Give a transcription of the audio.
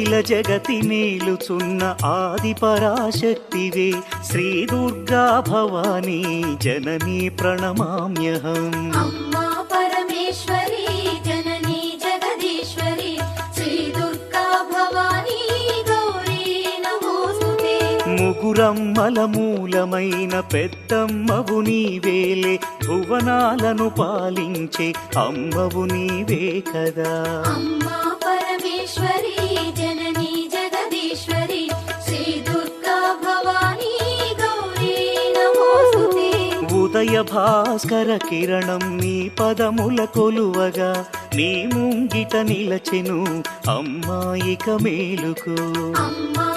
అఖిల జగతి మేలుచున్న ఆది పరాశక్తివే శ్రీ దుర్గా భవానీ జననీ ప్రణమామ్యహం. అమ్మా పరమేశ్వరి జననీ జగదీశ్వరి శ్రీ దుర్గా భవానీ గౌరీ నమోస్తుతే. ముగురమ్మల మూలమైన పెద్దమ్మవు నీవేలే భువనాలను పాలించే అమ్మవు నీవే కదా. అమ్మా పరమేశ్వరి జననీ జగదీశ్వరి శ్రీ దుర్గా భవానీ గౌరీ నమోస్తుతే. ఉదయ భాస్కర కిరణం నీ పదముల కొలువగా నీ ముంగిట నిలచెను అమ్మాయిక మేలుకు. అమ్మా